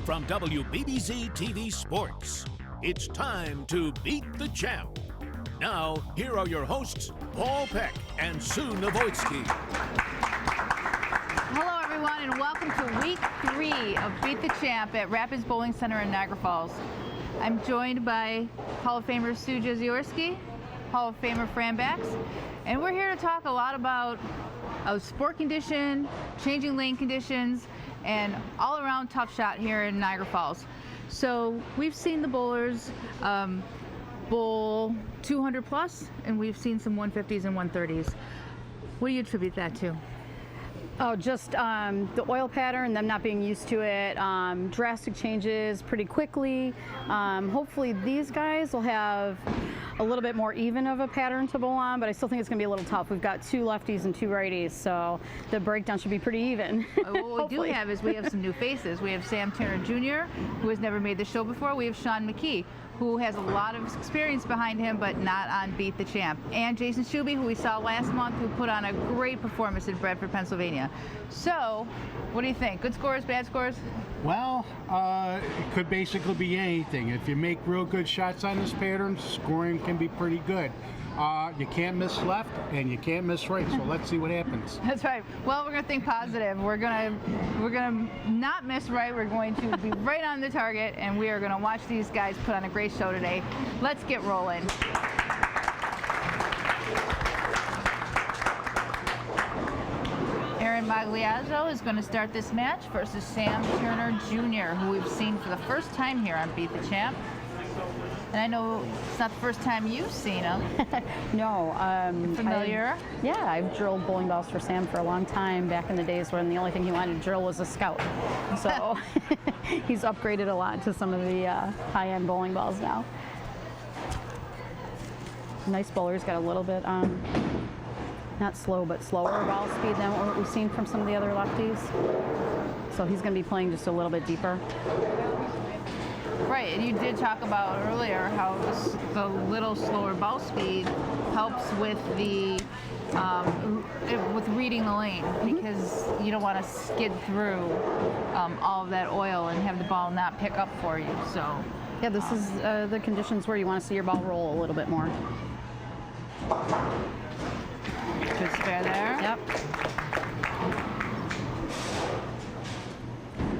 From WBBZ-TV Sports, it's time to Beat the Champ. Now, here are your hosts, Paul Peck and Sue Novoitsky. Hello, everyone, and welcome to Week 3 of Beat the Champ at Rapids Bowling Center in Niagara Falls. I'm joined by Hall of Famer Sue Novoitsky, Hall of Famer Fran Bax, and we're here to talk a lot about sport condition, changing lane conditions, and all-around tough shot here in Niagara Falls. So we've seen the bowlers bowl 200 plus, and we've seen some 150s and 130s. What do you attribute that to? Oh, just the oil pattern, them not being used to it, drastic changes pretty quickly. Hopefully these guys will have a little bit more even of a pattern to bowl on, but I still think it's going to be a little tough. We've got 2 lefties and 2 righties, so the breakdown should be pretty even. What we do have is we have some new faces. We have Sam Turner Jr., who has never made the show before. We have Shawn McKee, who has a lot of experience behind him, but not on Beat the Champ. And Jayson Schubbe, who we saw last month, who put on a great performance in Bradford, Pennsylvania. So, what do you think? Good scores, bad scores? Well, it could basically be anything. If you make real good shots on this pattern, scoring can be pretty good. You can't miss left and you can't miss right, so let's see what happens. That's right. Well, we're going to think positive. We're going to not miss right. We're going to be right on the target, and we are going to watch these guys put on a great show today. Let's get rolling. Magliazzo is going to start this match versus Sam Turner Jr., who we've seen for the first time here on Beat the Champ. And I know it's not the first time you've seen him. No. Familiar? I've drilled bowling balls for Sam for a long time, back in the days when the only thing he wanted to drill was a scout. So he's upgraded a lot to some of the high-end bowling balls now. Nice bowler. He's got a little bit not slow, but slower ball speed than what we've seen from some of the other lefties. So he's going to be playing just a little bit deeper. Right, and you did talk about earlier how the little slower ball speed helps with the with reading the lane, because you don't want to skid through all of that oil and have the ball not pick up for you. So yeah, this is the conditions where you want to see your ball roll a little bit more. Good spare there. Yep.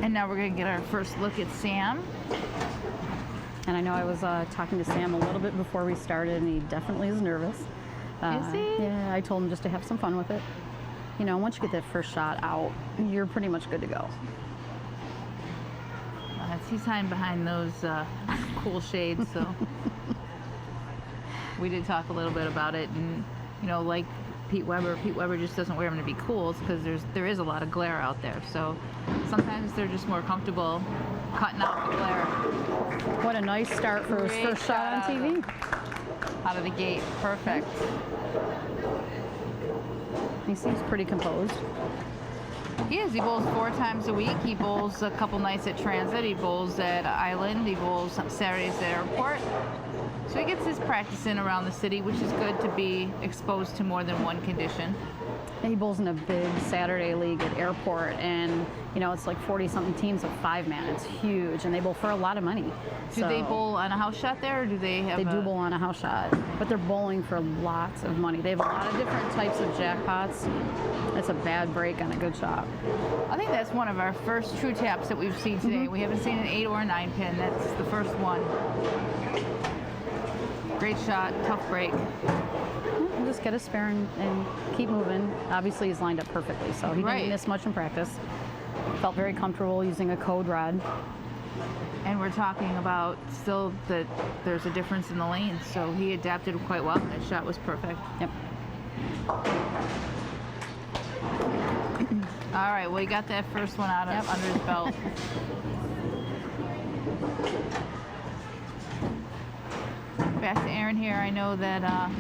And now we're going to get our first look at Sam. And I know I was talking to Sam a little bit before we started, and he definitely is nervous. Is he? Yeah, I told him just to have some fun with it. You know, once you get that first shot out, you're pretty much good to go. He's hiding behind those cool shades, so we did talk a little bit about it, and you know, like Pete Weber just doesn't wear them to be cool. It's because there is a lot of glare out there, so sometimes they're just more comfortable cutting out the glare. What a nice start for his first shot on TV. Out of the gate, perfect. He seems pretty composed. He is. He bowls 4 times a week. He bowls a couple nights at Transit. He bowls at Island. He bowls Saturdays at Airport. So he gets his practice in around the city, which is good to be exposed to more than one condition. He bowls in a big Saturday league at Airport, and you know, it's like 40-something teams of 5-man. It's huge, and they bowl for a lot of money. Do they bowl on a house shot there, or do they have? They do bowl on a house shot, but they're bowling for lots of money. They have a lot of different types of jackpots. That's a bad break on a good shot. I think that's one of our first true taps that we've seen today. We haven't seen an 8 or a 9 pin. That's the first one. Great shot, tough break. Just get a spare and keep moving. Obviously, he's lined up perfectly, so he didn't miss much in practice. Felt very comfortable using a code rod. And we're talking about still that there's a difference in the lanes, so he adapted quite well. That shot was perfect. Yep. All right, well, he got that first one out of under his belt. Back to Aaron here. I know that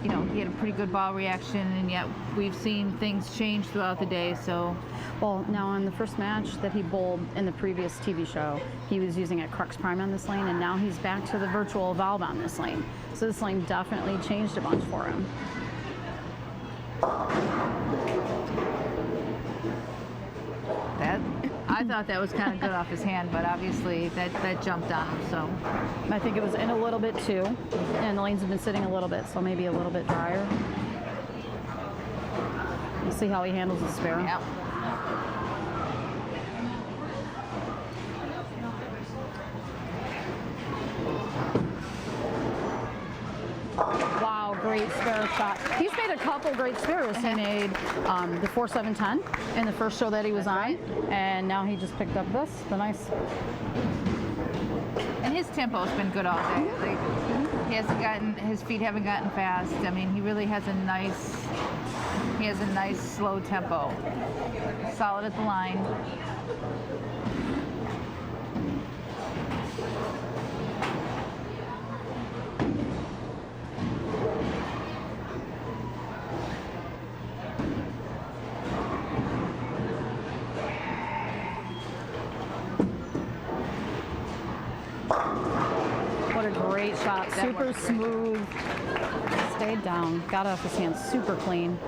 you know, he had a pretty good ball reaction, and yet we've seen things change throughout the day. So, well, now on the first match that he bowled in the previous TV show, he was using a Crux Prime on this lane, and now he's back to the virtual valve on this lane. So this lane definitely changed a bunch for him. That, I thought that was kind of good off his hand, but obviously that jumped on him. So I think it was in a little bit too, and the lanes have been sitting a little bit, so maybe a little bit drier. We'll see how he handles the spare. yeah. Wow, great spare shot. He's made a couple great spares. He made the 4.710 in the first show that he was on, and now he just picked up this, the nice. And his tempo's been good all day. Like, his feet haven't gotten fast. I mean, he really has a nice slow tempo. Solid at the line. What a great shot. That Super worked great. smooth. Stayed down. Got off his hands super clean.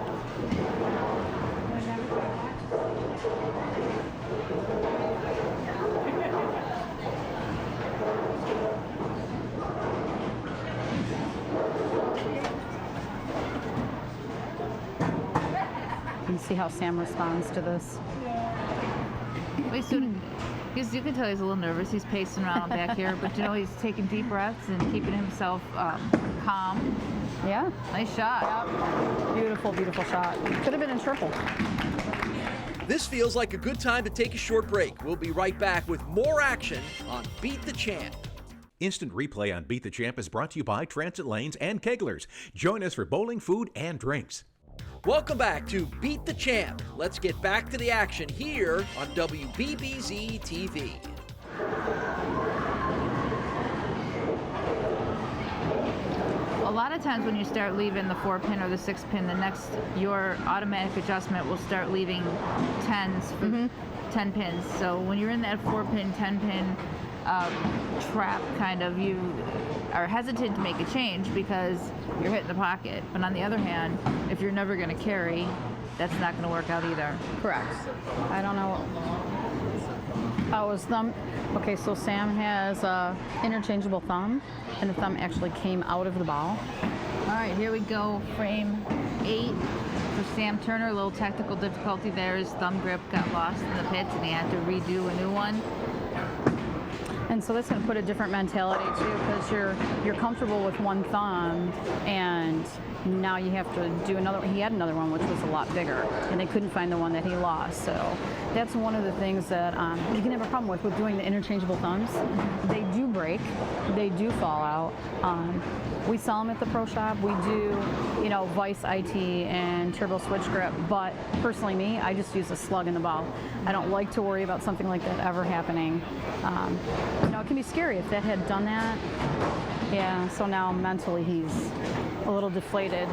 You can see how Sam responds to this. Wait, so you can tell he's a little nervous. He's pacing around back here, but you know he's taking deep breaths and keeping himself calm. Yeah. Nice shot. Beautiful, beautiful shot. Could have been in triple. This feels like a good time to take a short break. We'll be right back with more action on Beat the Champ. Instant replay on Beat the Champ is brought to you by Transit Lanes and Keglers. Join us for bowling, food, and drinks. Welcome back to Beat the Champ. Let's get back to the action here on WBBZ-TV. A lot of times when you start leaving the 4-pin or the 6-pin, your automatic adjustment will start leaving 10s for 10 pins. So when you're in that 4-pin, 10-pin trap, kind of, you are hesitant to make a change because you're hitting the pocket. But on the other hand, if you're never going to carry, that's not going to work out either. Correct. I don't know. Oh, his thumb. Okay, so Sam has a interchangeable thumb, and the thumb actually came out of the ball. All right, here we go. Frame 8 for Sam Turner. A little technical difficulty there. His thumb grip got lost in the pits, and he had to redo a new one. And so that's going to put a different mentality too, because you're comfortable with one thumb, and now you have to do another. He had another one which was a lot bigger, and they couldn't find the one that he lost. So that's one of the things that you can have a problem with doing the interchangeable thumbs. They do break, they do fall out. We sell them at the pro shop. We do, Vice IT and Turbo Switch Grip. But personally, me, I just use a slug in the ball. I don't like to worry about something like that ever happening. It can be scary if that had done that. Yeah. So now mentally, he's a little deflated.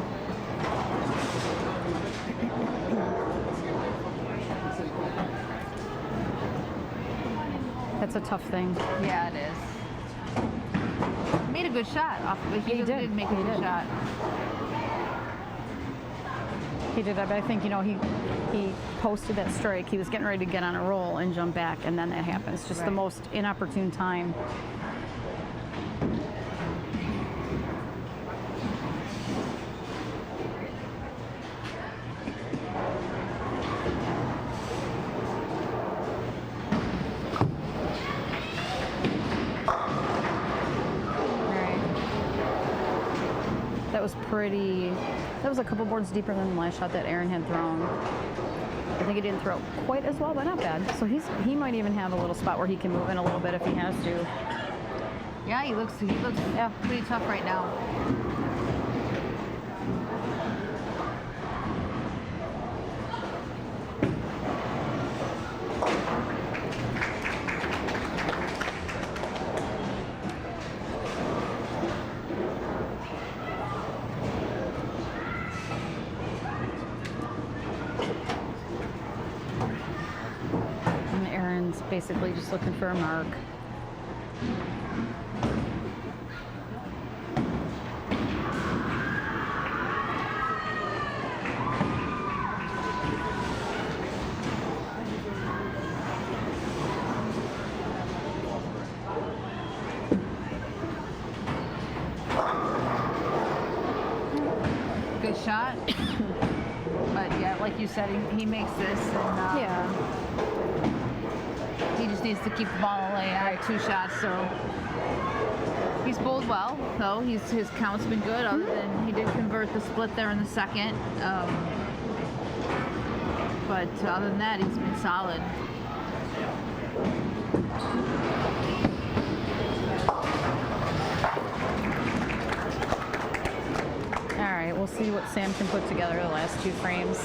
That's a tough thing. Yeah, it is. Made a good shot off of it. He really did make a good shot. He did that, but I think, he posted that strike. He was getting ready to get on a roll and jump back, and then that happens. Just the most inopportune time. That was a couple boards deeper than the last shot that Aaron had thrown. I think he didn't throw quite as well, but not bad. So he might even have a little spot where he can move in a little bit if he has to. Yeah, he looks pretty tough right now. Basically just looking for a mark. shot. But yeah, like you said, he makes this, and Yeah. he just needs to keep the ball away. I had 2 shots, so he's bowled well, though. His count's been good, other than he did convert the split there in the second. But other than that, he's been solid. All right, we'll see what Sam can put together the last 2 frames.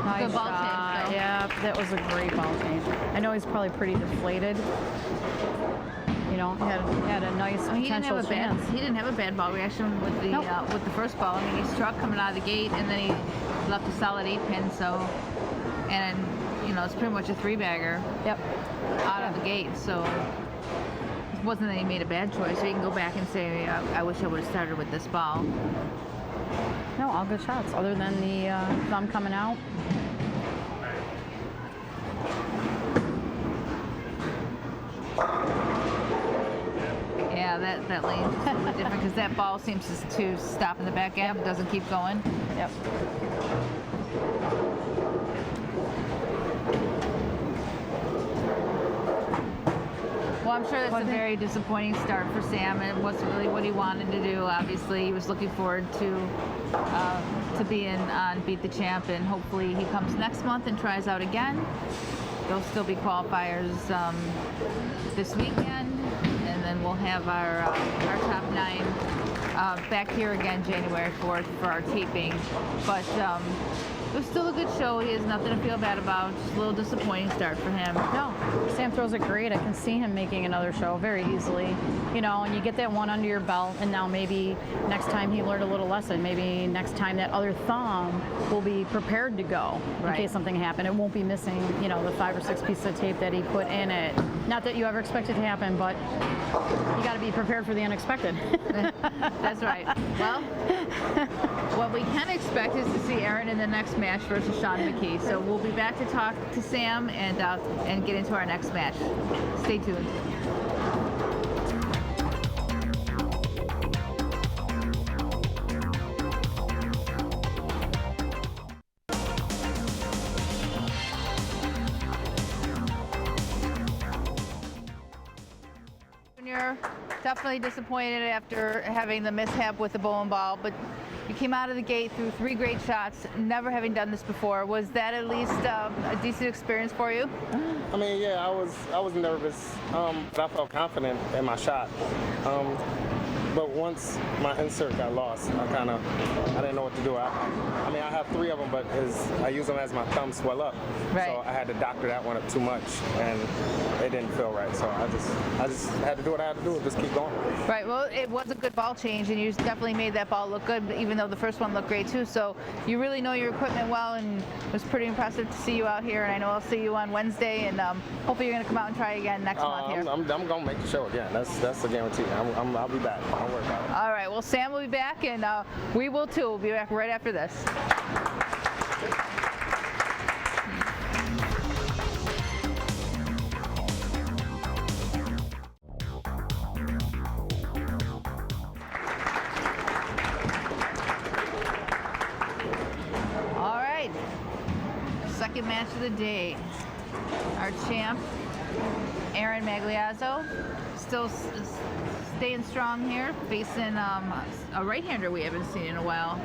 Nice ball shot. change, though. Yeah, that was a great ball change. I know he's probably pretty deflated. You know, had a nice He didn't potential have a chance. bad. He didn't have a bad ball reaction with the Nope. with the first ball. I mean, he struck coming out of the gate, and then he left a solid 8-pin. So, and you know, it's pretty much a 3-bagger Yep. out of the gate. So, it wasn't that he made a bad choice. So you can go back and say, I wish I would have started with this ball. No, all good shots, other than the thumb coming out. Yeah, that lane's just a little bit different because that ball seems to stop in the back gap. It doesn't keep going. Yep. Well, I'm sure that's a very disappointing start for Sam, and it wasn't really what he wanted to do. Obviously, he was looking forward to being on Beat the Champ, and hopefully he comes next month and tries out again. There'll still be qualifiers this weekend, and then we'll have our top 9 back here again January 4th for our taping. But it was still a good show. He has nothing to feel bad about. Just a little disappointing start for him. No, Sam throws it great. I can see him making another show very easily. You know, and you get that one under your belt, and now maybe next time he learned a little lesson. Maybe next time that other thumb will be prepared to go in case something happened. It won't be missing, you know, the 5 or 6 pieces of tape that he put in it. Not that you ever expect it to happen, but you got to be prepared for the unexpected. That's right. Well, what we can expect is to see Aaron in the next match versus Shawn McKee. So we'll be back to talk to Sam and get into our next match. Stay tuned. Junior, definitely disappointed after having the mishap with the bowling ball, but you came out of the gate through 3 great shots, never having done this before. Was that at least a decent experience for you? I mean, yeah, I was nervous, but I felt confident in my shot. But once my insert got lost, I didn't know what to do. I mean, I have 3 of them, but I use them as my thumb swell up. Right. So I had to doctor that one up too much, and it didn't feel right. So I just had to do what I had to do, just keep going. Right, well, it was a good ball change, and you definitely made that ball look good, even though the first one looked great too. So you really know your equipment well, and it was pretty impressive to see you out here. And I know I'll see you on Wednesday, and hopefully you're going to come out and try again next month here. I'm going to make the show again. That's a guarantee. I'll be back. Don't worry about it. All right, well, Sam will be back, and we will too. We'll be back right after this. All right, second match of the day. Our champ, Aaron Magliazzo, still staying strong here, facing a right-hander we haven't seen in a while.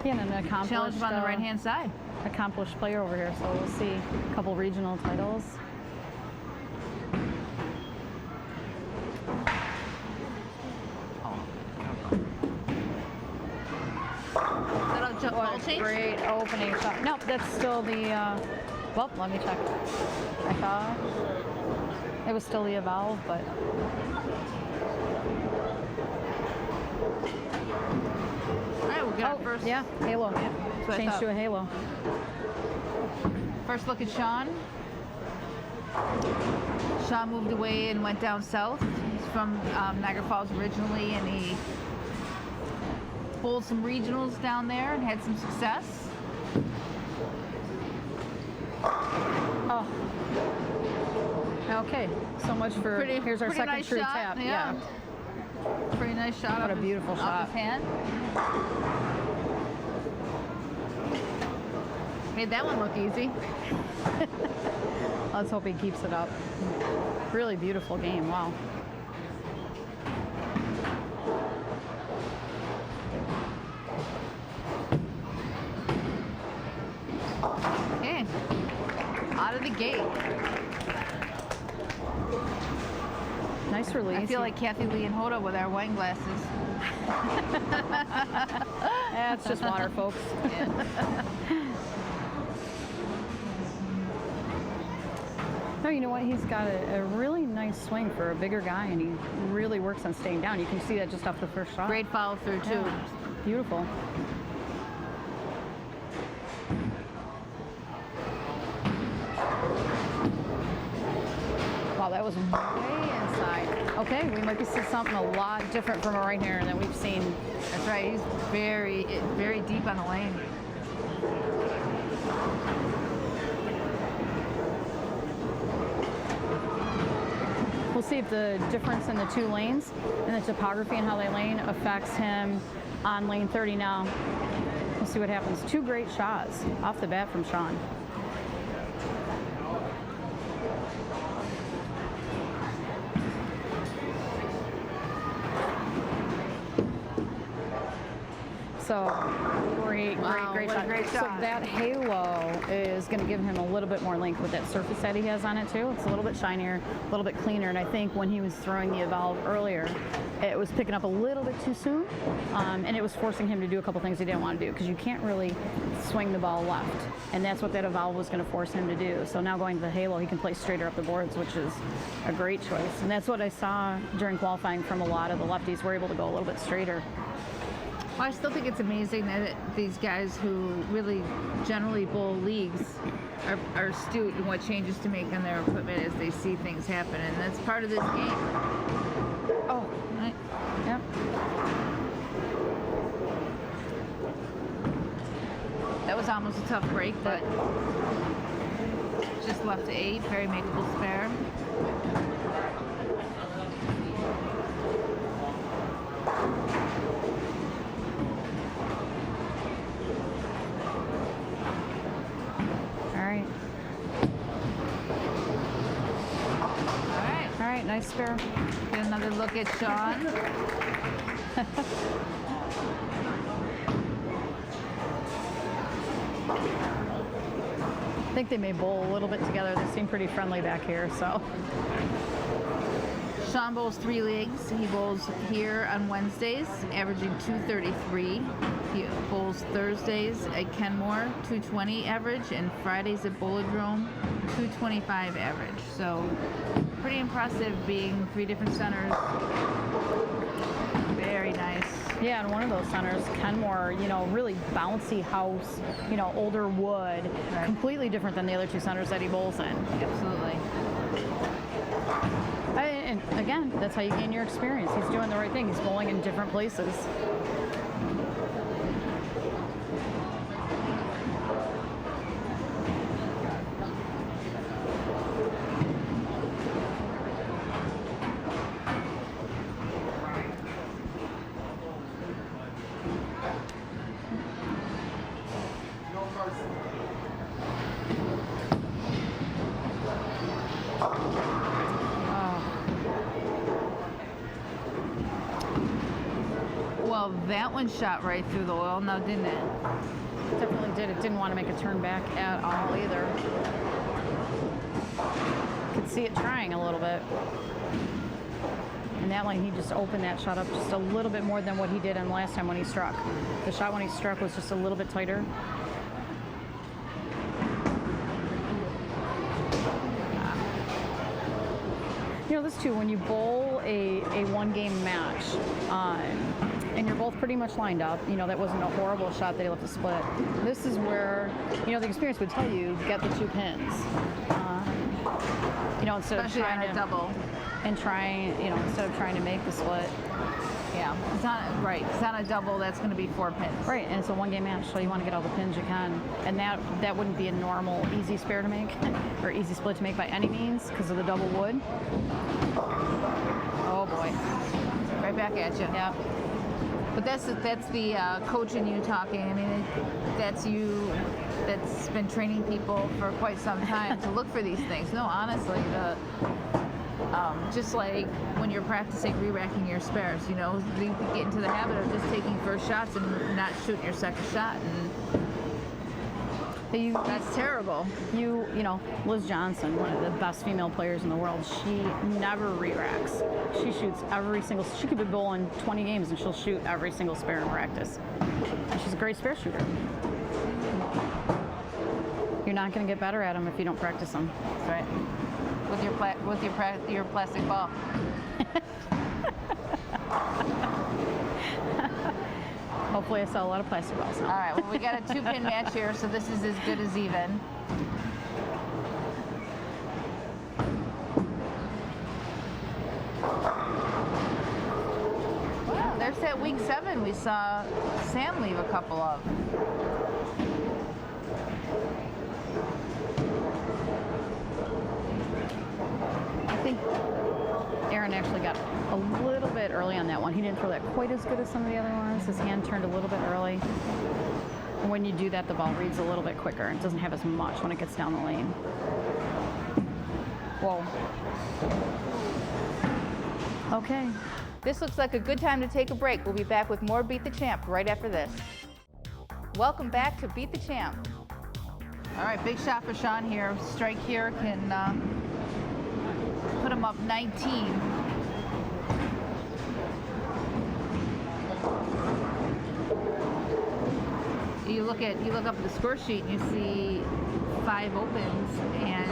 And an accomplished Challenge on the right-hand side. accomplished player over here, so we'll see a couple regional titles. Is that a ball change? Great opening shot. Nope, that's still the, well, let me check. I thought it was still the evolve, but. All right, we'll get our first. Yeah, halo. what I Change thought. to a halo. First look at Shawn. Shawn moved away and went down south. He's from Niagara Falls originally, and he bowled some regionals down there and had some success. Oh. Okay, so much for, here's our second nice true shot. tap. Yeah. Pretty nice shot. What off a beautiful off shot. his hand. Made that one look easy. Let's hope he keeps it up. Really beautiful game, wow. Okay. Out of the gate. Nice release. I feel like Kathy Lee and Hoda with our wine glasses. That's just water, folks. No, you know what? He's got a really nice swing for a bigger guy, and he really works on staying down. You can see that just off the first shot. Great follow through too. Yeah. Beautiful. Wow, that was way inside. Okay, we might be seeing something a lot different from a right hander than we've seen. That's right. He's very deep on the lane. We'll see if the difference in the two lanes and the topography and how they lane affects him on lane 30 now. We'll see what happens. Two great shots off the bat from Shawn. So great Wow, what a shot. great So shot. that halo is going to give him a little bit more length with that surface that he has on it too. It's a little bit shinier, a little bit cleaner. And I think when he was throwing the evolve earlier, it was picking up a little bit too soon, and it was forcing him to do a couple things he didn't want to do, because you can't really swing the ball left, and that's what that evolve was going to force him to do. So now going to the halo, he can play straighter up the boards, which is a great choice. And that's what I saw during qualifying from a lot of the lefties were able to go a little bit straighter. Well, I still think it's amazing that these guys who really generally bowl leagues are astute in what changes to make on their equipment as they see things happen, and that's part of this game. Oh, Right? yep. That was almost a tough break, but just left to 8. Very makeable spare. All right, nice spare. Get another look at Shawn. I think they may bowl a little bit together. They seem pretty friendly back here, so. Shawn bowls 3 legs. He bowls here on Wednesdays, averaging 233. He bowls Thursdays at Kenmore, 220 average, and Fridays at Bowladrome, 225 average. So pretty impressive being 3 different centers. Very nice. Yeah, and one of those centers, Kenmore, you know, really bouncy house, you know, older wood, Right. completely different than the other 2 centers that he bowls in. Absolutely. And again, that's how you gain your experience. He's doing the right thing. He's bowling in different places. Well, that one shot right through the oil now, didn't it? Definitely did. It didn't want to make a turn back at all either. Could see it trying a little bit. And that lane, he just opened that shot up just a little bit more than what he did on last time when he struck. The shot when he struck was just a little bit tighter. You know, this too, when you bowl a 1-game match, and you're both pretty much lined up. You know, that wasn't a horrible shot that he left to split. This is where, you know, the experience would tell you, get the 2 pins. You know, instead Especially of trying on a to double. and trying, you know, instead of trying to make the split. Yeah, it's not right. It's on a double. That's going to be 4 pins. Right, and it's a 1-game match, so you want to get all the pins you can, and that wouldn't be a normal easy spare to make or easy split to make by any means because of the double wood. Oh boy, right back at you. Yeah. But that's the coach in you talking. I mean, that's you. That's been training people for quite some time to look for these things. No, honestly, just like when you're practicing re-racking your spares, you know, you could get into the habit of just taking first shots and not shooting your second shot, and that's terrible. You know, Liz Johnson, one of the best female players in the world, she never re-racks. She shoots she could be bowling 20 games and she'll shoot every single spare in practice. And she's a great spare shooter. You're not going to get better at them if you don't practice them. That's right. With your plastic ball. Hopefully I saw a lot of plastic balls. All right, well, we got a 2-pin match here, so this is as good as even. Well, there's that week 7 we saw Sam leave a couple of. I think Aaron actually got a little bit early on that one. He didn't throw that quite as good as some of the other ones. His hand turned a little bit early. And when you do that, the ball reads a little bit quicker. It doesn't have as much when it gets down the lane. Whoa. Okay. This looks like a good time to take a break. We'll be back with more Beat the Champ right after this. Welcome back to Beat the Champ. All right, big shot for Shawn here. Strike here can put him up 19. You look up at the score sheet and you see 5 opens and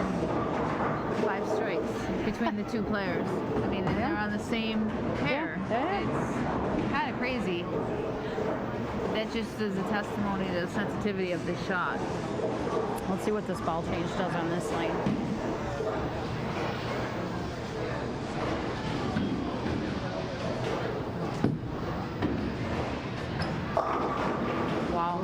5 strikes between the 2 players. I mean, they're on the same pair. Yeah. It's kind of crazy. That just is a testimony to the sensitivity of this shot. Let's see what this ball change does on this lane. Wow.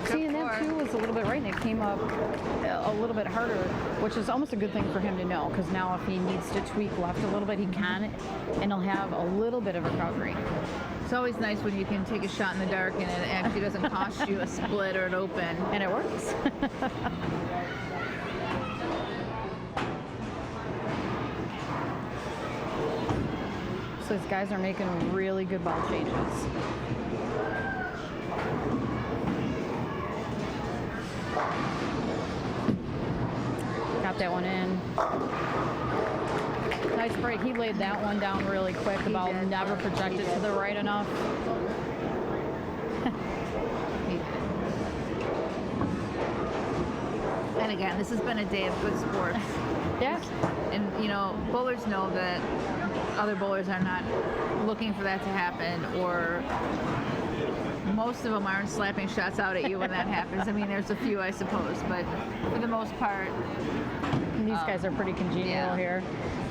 See, and that too was a little bit right, and it came up a little bit harder, which is almost a good thing for him to know, because now if he needs to tweak left a little bit, he can, and he'll have a little bit of recovery. It's always nice when you can take a shot in the dark and it actually doesn't cost you a split or an open. And it works. So these guys are making really good ball changes. Got that one in. Nice break. He laid that one down really quick. The ball never projected to the right enough. And again, this has been a day of good sports. Yeah. And, you know, bowlers know that other bowlers are not looking for that to happen, or most of them aren't slapping shots out at you when that happens. I mean, there's a few, I suppose, but for the most part, these guys are pretty congenial here.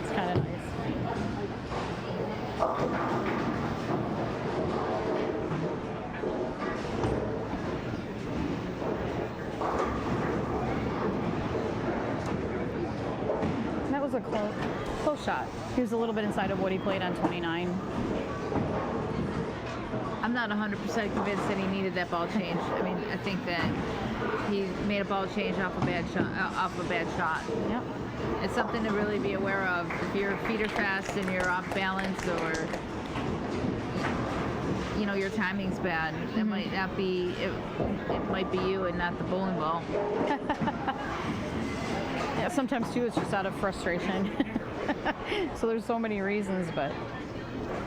It's kind of nice. That was a close shot. He was a little bit inside of what he played on 29. I'm not 100% convinced that he needed that ball change. I mean, I think that he made a ball change off a bad shot. Yep. It's something to really be aware of. If your feet are fast and you're off balance, or you know your timing's bad, it might not be. It might be you and not the bowling ball. Yeah, sometimes too it's just out of frustration. So there's so many reasons, but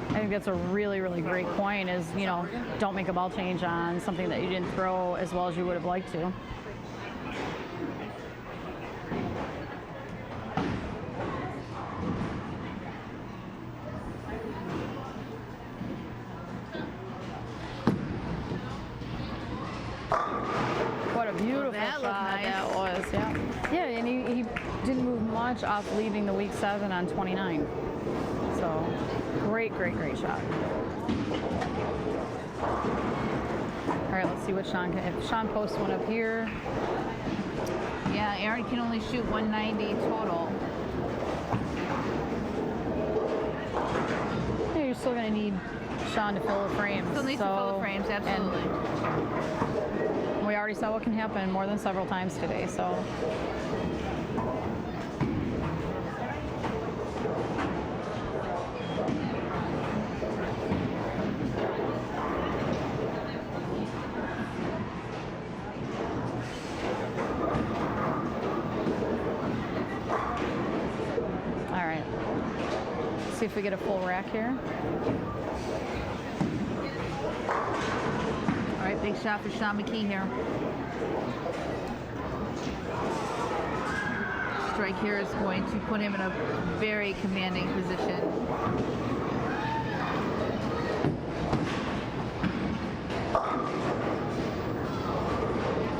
I think that's a really, really great point, is, you know, don't make a ball change on something that you didn't throw as well as you would have liked to. a beautiful that shot looked nice. that was. Yeah, yeah, and he didn't move much off leaving the week 7 on 29. So great shot. All right, let's see what Shawn can. If Shawn posts one up here. Yeah, Aaron can only shoot 190 total. Yeah, you're still going to need Shawn to fill the frames. Still needs to fill the frames, absolutely. And we already saw what can happen more than several times today, so. All right. See if we get a full rack here. All right, big shot for Shawn McKee here. Strike here is going to put him in a very commanding position.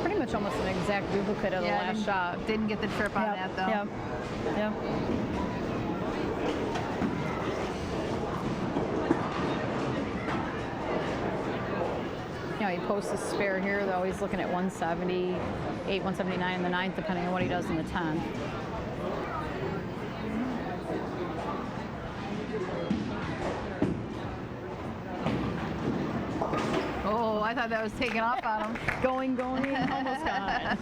Pretty much almost an exact duplicate of the last shot. Didn't get the trip on that though. Yep. Yep. You know, he posts a spare here, though. He's looking at 178, 179 in the 9th, depending on what he does in the 10th. Oh, I thought that was taking off on him. Going, almost gone.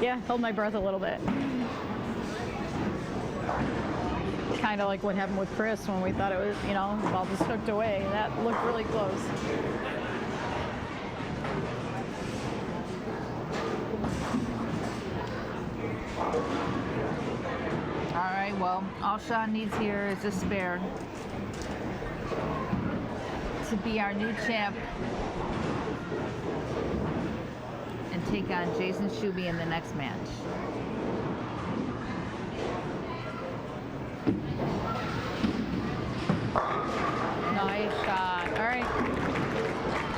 Yeah, held my breath a little bit. Kind of like what happened with Chris when we thought it was, you know, the ball just hooked away. That looked really close. All right, well, all Shawn needs here is a spare to be our new champ and take on Jayson Schubbe in the next match. Nice shot. All right.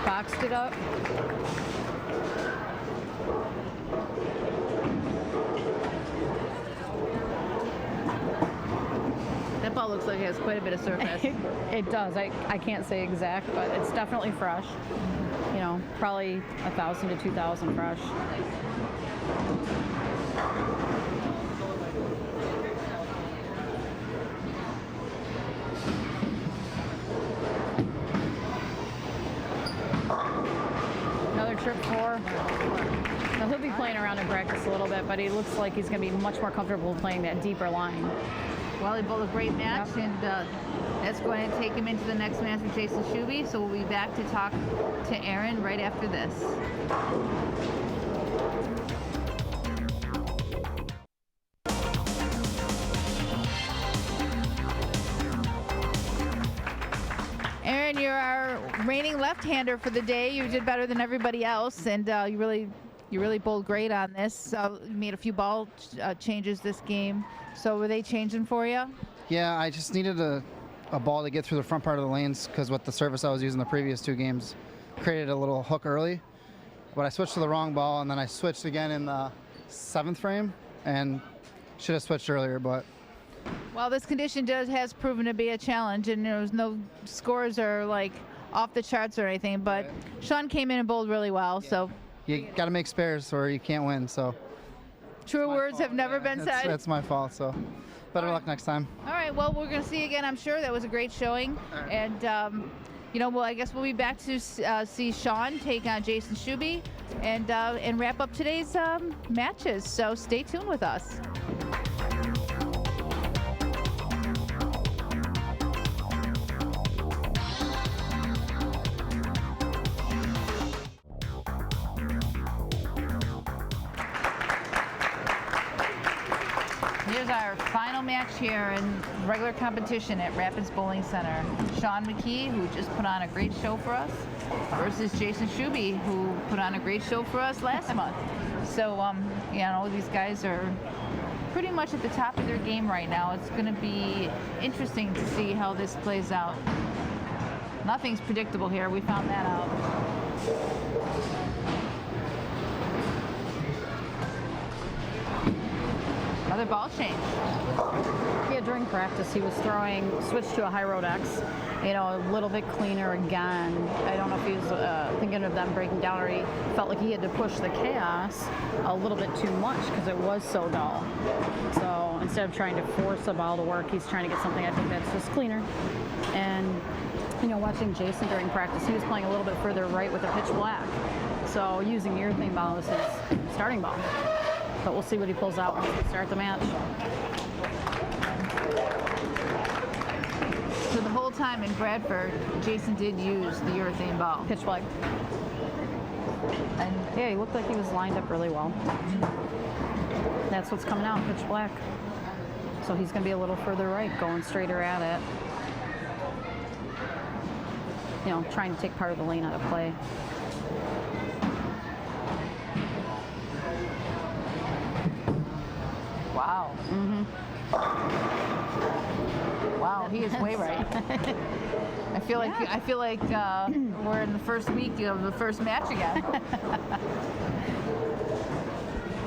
Boxed it up. That ball looks like it has quite a bit of surface. It does. I can't say exact, but it's definitely fresh. You know, probably 1,000 to 2,000 fresh. Another trip 4. Now he'll be playing around in practice a little bit, but he looks like he's going to be much more comfortable playing that deeper line. Well, they bowled a great match, and that's going to take him into the next match with Jayson Schubbe. So we'll be back to talk to Aaron right after this. Aaron, you're our reigning left-hander for the day. You did better than everybody else, and you really bowled great on this. You made a few ball changes this game. So were they changing for you? Yeah, I just needed a ball to get through the front part of the lanes because with the surface I was using the previous 2 games, created a little hook early. But I switched to the wrong ball, and then I switched again in the 7th frame, and should have switched earlier, but. Well, this condition has proven to be a challenge, and there's no scores are like off the charts or anything, but Shawn came in and bowled really well, so. You got to make spares or you can't win, so. True words have never been said. That's my fault, so better luck next time. All right, well, we're going to see you again, I'm sure. That was a great showing. Right. And, you know, well, I guess we'll be back to see Shawn take on Jayson Schubbe and wrap up today's matches. So stay tuned with us. Here's our final match here in regular competition at Rapids Bowling Center. Shawn McKee, who just put on a great show for us, versus Jayson Schubbe, who put on a great show for us last month. So, you know, these guys are pretty much at the top of their game right now. It's going to be interesting to see how this plays out. Nothing's predictable here. We found that out. Another ball change. Yeah, during practice, he was switched to a high road X, a little bit cleaner again. I don't know if he was thinking of them breaking down, or he felt like he had to push the chaos a little bit too much because it was so dull. So instead of trying to force a ball to work, he's trying to get something I think that's just cleaner. And, watching Jayson during practice, he was playing a little bit further right with a pitch black. So using the urethane ball as his starting ball. But we'll see what he pulls out once we start the match. So the whole time in Bradford, Jayson did use the urethane ball. Pitch black. And yeah, he looked like he was lined up really well. That's what's coming out, pitch black. So he's going to be a little further right, going straighter at it. Trying to take part of the lane out of play. Wow. Wow, he is way right. I feel like we're in the first week of the first match again.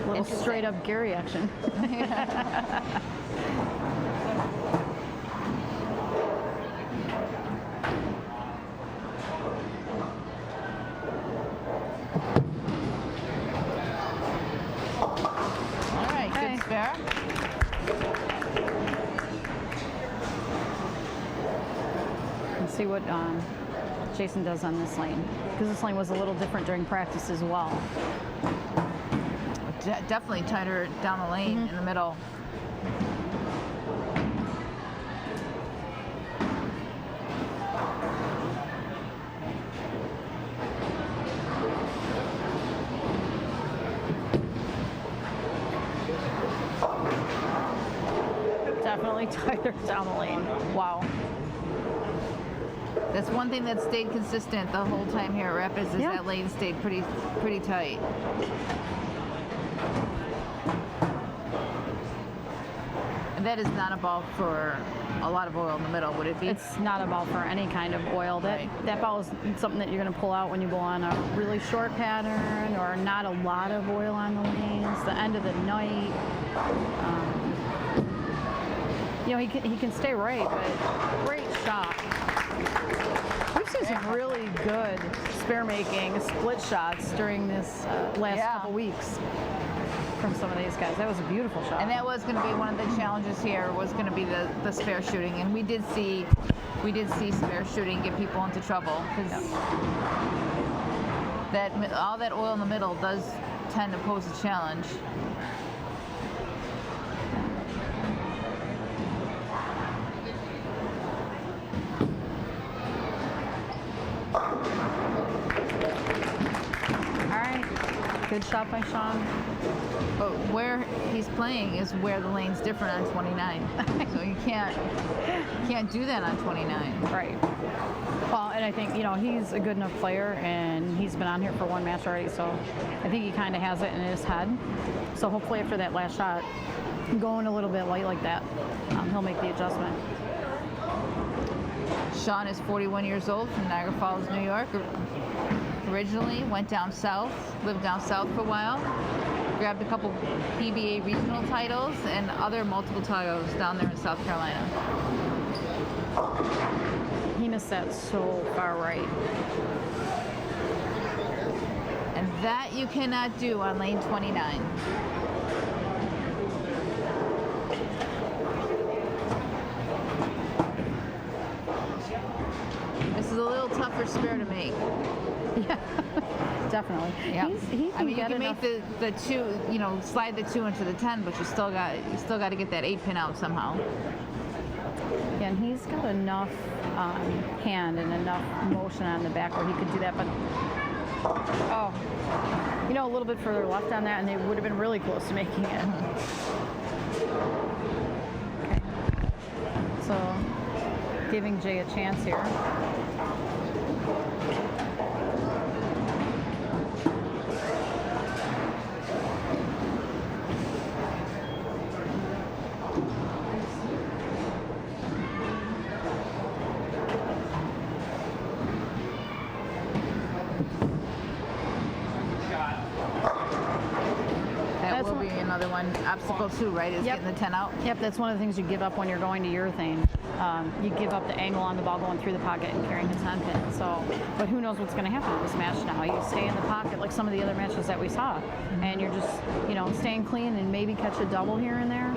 A little straight up Gary action. All right, good spare. Let's see what Jayson does on this lane, because this lane was a little different during practice as well. Definitely tighter down the lane in the middle. Definitely tighter down the lane. Wow. That's one thing that stayed consistent the whole time here at Rapids is that lane stayed pretty tight. And that is not a ball for a lot of oil in the middle, would it be? It's not a ball for any kind of oil. That ball is something that you're going to pull out when you go on a really short pattern or not a lot of oil on the lanes, the end of the night. He can stay right, but great shot. We've seen some really good spare making split shots during this last couple weeks from some of these guys. That was a beautiful shot. And that was going to be one of the challenges here, was going to be the spare shooting. And we did see spare shooting get people into trouble, because all that oil in the middle does tend to pose a challenge. Good shot by Shawn. But where he's playing is where the lane's different on 29. So you can't do that on 29. Right. Well, and I think, he's a good enough player, and he's been on here for one match already, so I think he kind of has it in his head. So hopefully after that last shot, going a little bit light like that, he'll make the adjustment. Shawn is 41 years old from Niagara Falls, New York. Originally went down south, lived down south for a while, grabbed a couple PBA regional titles and other multiple titles down there in South Carolina. He missed that so far right. And that you cannot do on lane 29. This is a little tougher spare to make. Yeah, definitely. Yeah. You can make the 2, slide the 2 into the 10, but you still got to get that 8 pin out somehow. Yeah, and he's got enough hand and enough motion on the back where he could do that, but a little bit further left on that, and they would have been really close to making it. Okay. So, giving Jay a chance here. be another one obstacle too, right? Is Yep. getting the 10 out. Yep, that's one of the things you give up when you're going to urethane. You give up the angle on the ball going through the pocket and carrying the 10 pin. So, but who knows what's going to happen in this match now? You stay in the pocket like some of the other matches that we saw, and you're just, staying clean and maybe catch a double here and there.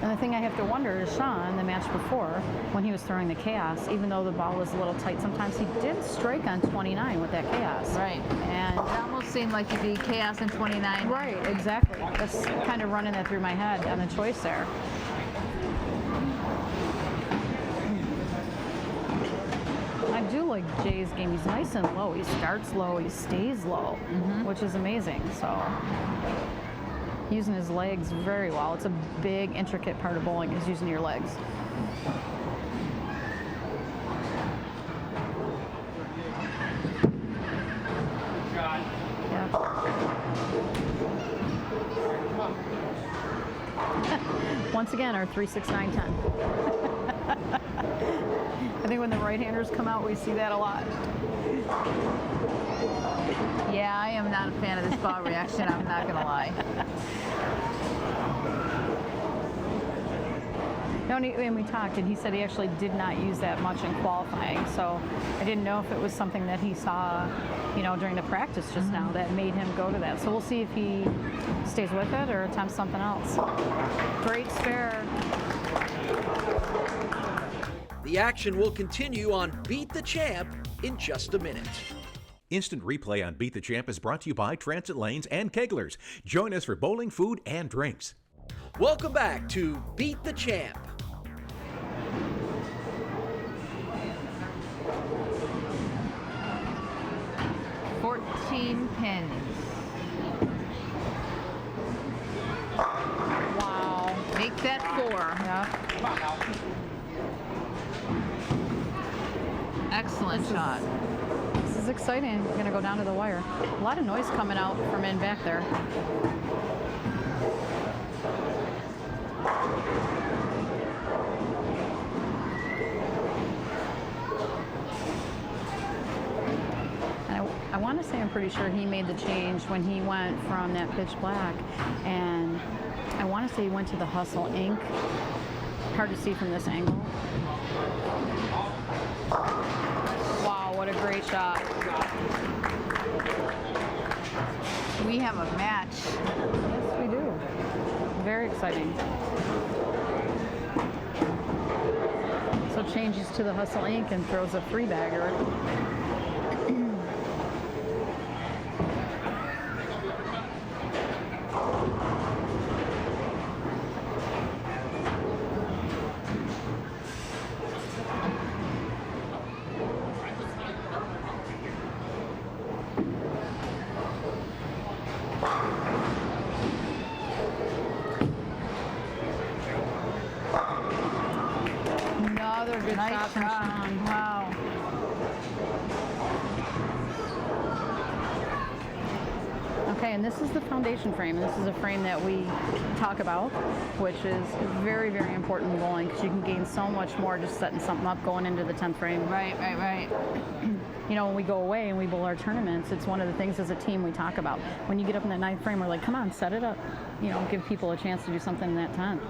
And the thing I have to wonder is Shawn, the match before, when he was throwing the chaos, even though the ball was a little tight sometimes, he did strike on 29 with that chaos. Right. And It almost seemed like he'd be chaos in 29. right, exactly. That's kind of running that through my head on the choice there. I do like Jay's game. He's nice and low. He starts low, he stays low, which is amazing. So using his legs very well. It's a big, intricate part of bowling is using your legs. Yeah. Once again, our 3, 6, 9, 10. I think when the right-handers come out, we see that a lot. Yeah, I am not a fan of this ball reaction. I'm not going to lie. No, and we talked, and he said he actually did not use that much in qualifying. So I didn't know if it was something that he saw, during the practice just now that made him go to that. So we'll see if he stays with it or attempts something else. Great spare. The action will continue on Beat the Champ in just a minute. Instant replay on Beat the Champ is brought to you by Transit Lanes and Keglers. Join us for bowling, food, and drinks. Welcome back to Beat the Champ. Pins. Wow. Make that 4. Yeah. Excellent shot. This is exciting. We're going to go down to the wire. A lot of noise coming out from in back there. I want to say I'm pretty sure he made the change when he went from that pitch black, and I want to say he went to the Hustle ink. Hard to see from this angle. Wow, what a great shot. We have a match. Yes, we do. Very exciting. So changes to the Hustle ink and throws a free bagger. Another good Nice shot from shot. Shawn. Wow. Okay, and this is the foundation frame. This is a frame that we talk about, which is very, very important in bowling because you can gain so much more just setting something up going into the 10th frame. Right. When we go away and we bowl our tournaments, it's one of the things as a team we talk about. When you get up in that 9th frame, we're like, come on, set it up. Give people a chance to do something in that 10th.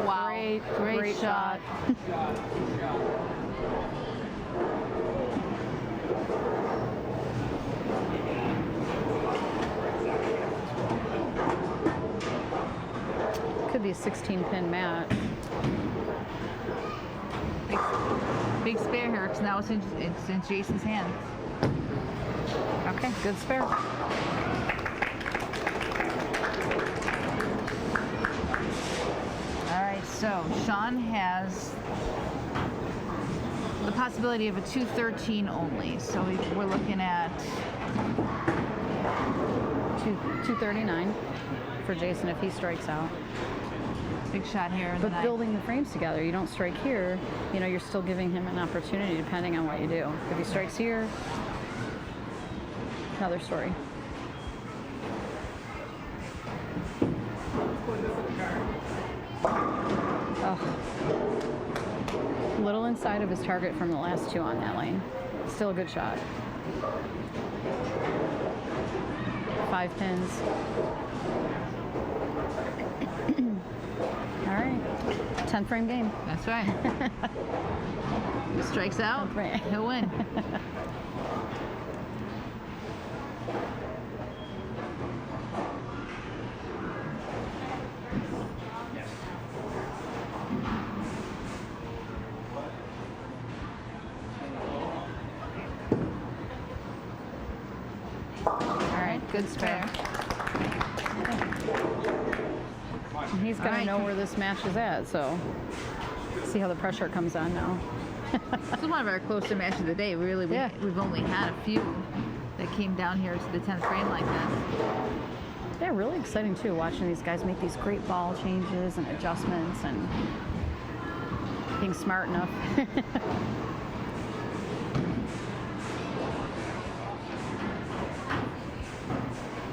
Wow. Great shot. Could be a 16-pin match. Big spare here because now it's in Jayson's hand. Okay, good spare. All right, so Shawn has the possibility of a 213 only. So we're looking at 239 for Jayson if he strikes out. big shot here. In But the building the frames together, you don't strike here, you're still giving him an opportunity depending on what you do. If he strikes here, another story. A little inside of his target from the last 2 on that lane. Still a good shot. 5 pins. All right, 10 frame game. That's right. Who strikes out, he'll win. Good spare. And he's got to know where this match is at, so see how the pressure comes on now. This is one of our closer matches of the day. Really, we've only had a few that came down here to the 10th frame like this. Yeah, really exciting too, watching these guys make these great ball changes and adjustments and being smart enough.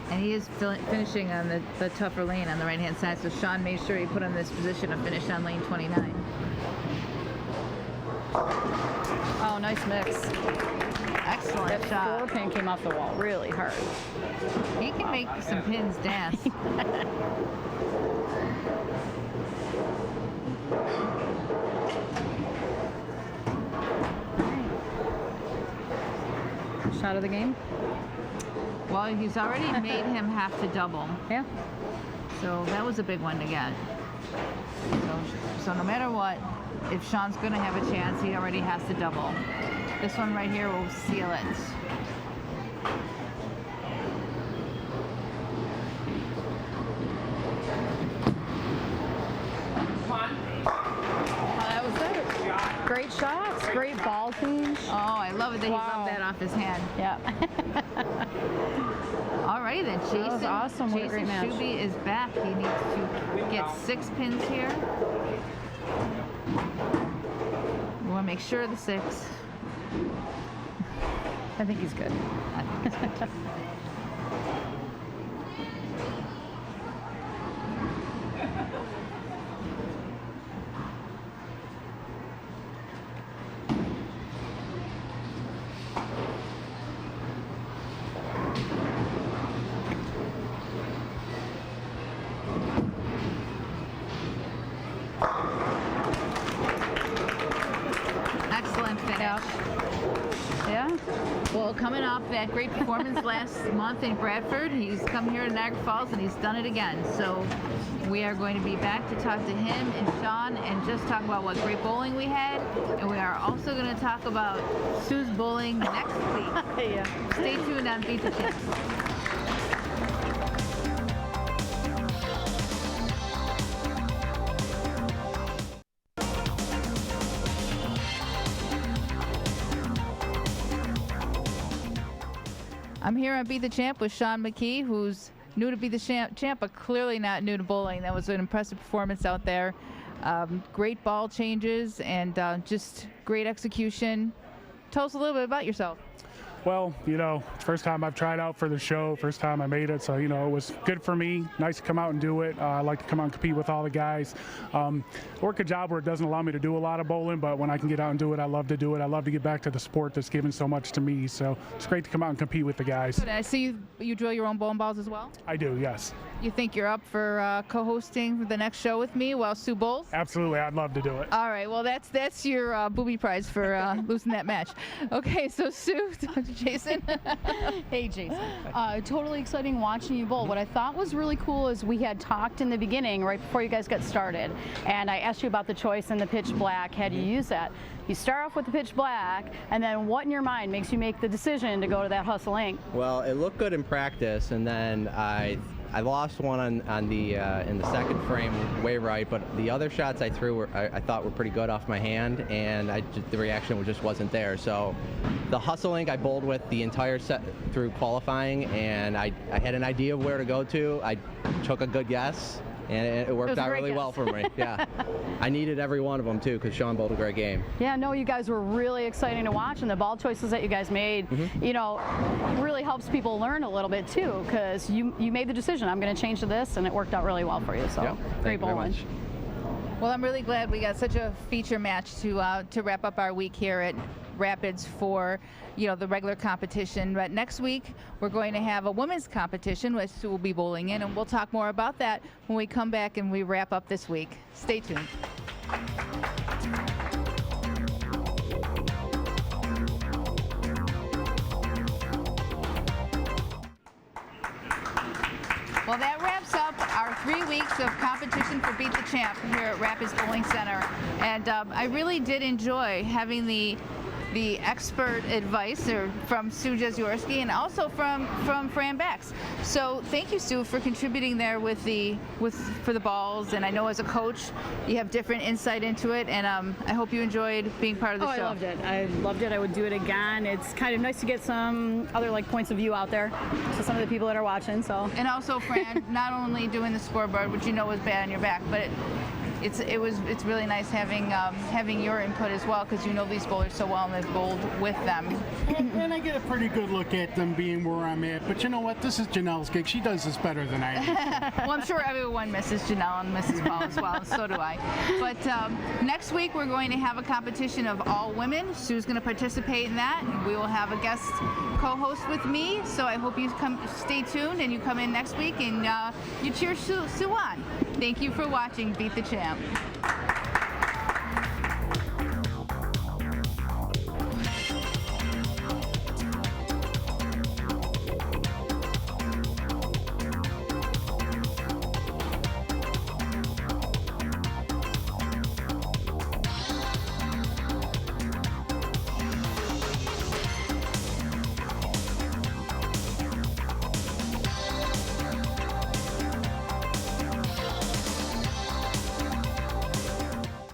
And he is finishing on the tougher lane on the right-hand side, so Shawn made sure he put him in this position to finish on lane 29. Oh, nice mix. Excellent that shot. 4 pin came off the wall really hard. He can make some pins dance. Shot of the game? Well, he's already made him have to double. Yeah. So that was a big one to get. So no matter what, if Shawn's going to have a chance, he already has to double. This one right here will seal it. That was it. Great shots, great ball change. Oh, I love it that he rubbed that off his hand. Yeah. Alrighty then, Jayson. That was awesome. What a great match. Jayson Schubbe is back. He needs to get 6 pins here. We want to make sure of the 6. I think he's good. I think he's good. Yeah. Well, coming off that great performance last month in Bradford, he's come here to Niagara Falls and he's done it again. So we are going to be back to talk to him and Shawn and just talk about what great bowling we had. And we are also going to talk about Sue's bowling next week. Yeah. Stay tuned on Beat the Champ. I'm here on Beat the Champ with Shawn McKee, who's new to Beat the Champ, but clearly not new to bowling. That was an impressive performance out there. Great ball changes and just great execution. Tell us a little bit about yourself. Well, you know, first time I've tried out for the show, first time I made it, so, you know, it was good for me. Nice to come out and do it. I like to come out and compete with all the guys. Work a job where it doesn't allow me to do a lot of bowling, but when I can get out and do it, I love to do it. I love to get back to the sport that's given so much to me, so it's great to come out and compete with the guys. Good. I see you drill your own bowling balls as well? I do, yes. You think you're up for co-hosting the next show with me while Sue bowls? Absolutely, I'd love to do it. All right, well, that's your booby prize for losing that match. Okay, so Sue, Jayson. Hey, Jayson. Totally exciting watching you bowl. What I thought was really cool is we had talked in the beginning, right before you guys got started, and I asked you about the choice in the pitch black. How do you use that? You start off with the pitch black, and then what in your mind makes you make the decision to go to that hustle ink? Well, it looked good in practice, and then I lost one on the in the second frame way right, but the other shots I threw I thought were pretty good off my hand, and the reaction just wasn't there. So the hustle ink I bowled with the entire set through qualifying, and I had an idea of where to go to. I took a good guess, and it worked out really well for me. Yeah, I needed every one of them too, because Shawn bowled a great game. Yeah, no, you guys were really exciting to watch, and the ball choices that you guys made, you know, really helps people learn a little bit too, because you made the decision, I'm going to change to this, and it worked out really well for you. So yep, great bowling. Well, I'm really glad we got such a feature match to wrap up our week here at Rapids for, you know, the regular competition. But next week we're going to have a women's competition, which Sue will be bowling in, and we'll talk more about that when we come back and we wrap up this week. Stay tuned. Well, that wraps up our 3 weeks of competition for Beat the Champ here at Rapids Bowling Center. And I really did enjoy having the expert advice from Sue Jeziorski and also from Fran Bax. So thank you, Sue, for contributing there for the balls. And I know as a coach you have different insight into it, and I hope you enjoyed being part of the show. I loved it. I loved it. I would do it again. It's kind of nice to get some other points of view out there to some of the people that are watching. So. And also, Fran, not only doing the scoreboard, which you know was bad on your back, but it's really nice having your input as well, because you know these bowlers so well and have bowled with them. And I get a pretty good look at them being where I'm at. But you know what? This is Janelle's gig. She does this better than I do. Well, I'm sure everyone misses Janelle and Mrs. Paul as well, and so do I. But next week we're going to have a competition of all women. Sue's going to participate in that. We will have a guest co-host with me, so I hope you stay tuned and you come in next week and you cheer Sue on. Thank you for watching Beat the Champ.